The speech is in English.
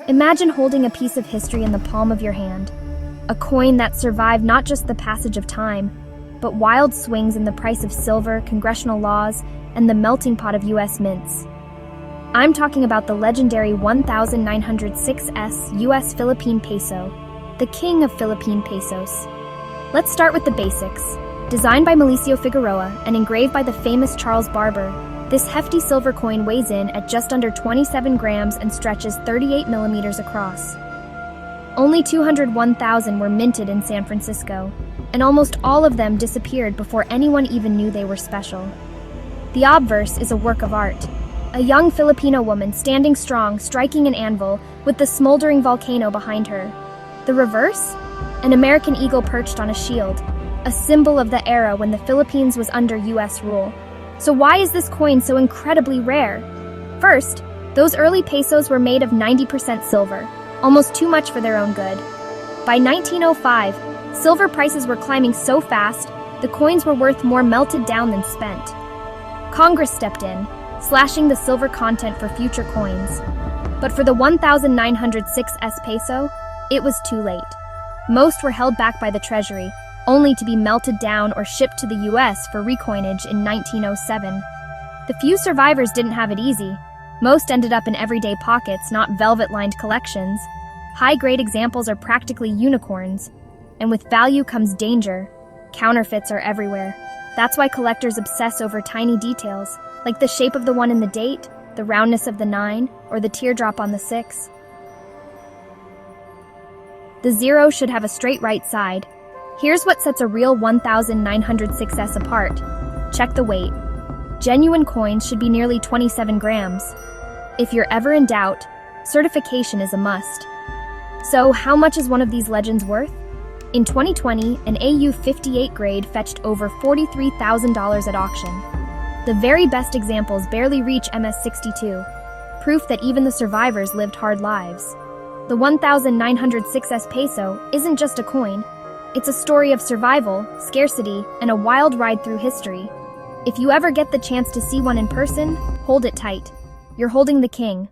Imagine holding a piece of history in the palm of your hand, a coin that survived not just the passage of time, but wild swings in the price of silver, congressional laws, and the melting pot of U.S. mints. I'm talking about the legendary 1906 U.S. Philippine Peso, the king of Philippine pesos. Let's start with the basics. Designed by Malicio Figueroa and engraved by the famous Charles Barber, this hefty silver coin weighs in at just under 27 grams and stretches 38 millimeters across. Only 201,000 were minted in San Francisco, and almost all of them disappeared before anyone even knew they were special. The obverse is a work of art. A young Filipino woman standing strong, striking an anvil, with the smoldering volcano behind her. The reverse? An American eagle perched on a shield, a symbol of the era when the Philippines was under U.S. rule. So why is this coin so incredibly rare? First, those early pesos were made of 90% silver, almost too much for their own good. By 1905, silver prices were climbing so fast, the coins were worth more melted down than spent. Congress stepped in, slashing the silver content for future coins. But for the 1906 peso, it was too late. Most were held back by the Treasury, only to be melted down or shipped to the U.S. for recoinage in 1907. The few survivors didn't have it easy. Most ended up in everyday pockets, not velvet-lined collections. High-grade examples are practically unicorns. And with value comes danger. Counterfeits are everywhere. That's why collectors obsess over tiny details, like the shape of the one in the date, the roundness of the 9, or the teardrop on the 6. The 0 should have a straight right side. Here's what sets a real 1906 apart. Check the weight. Genuine coins should be nearly 27 grams. If you're ever in doubt, certification is a must. So, how much is one of these legends worth? In 2020, an AU 58 grade fetched over $43,000 at auction. The very best examples barely reach MS62, proof that even the survivors lived hard lives. The 1906 peso isn't just a coin. It's a story of survival, scarcity, and a wild ride through history. If you ever get the chance to see one in person, hold it tight. You're holding the king.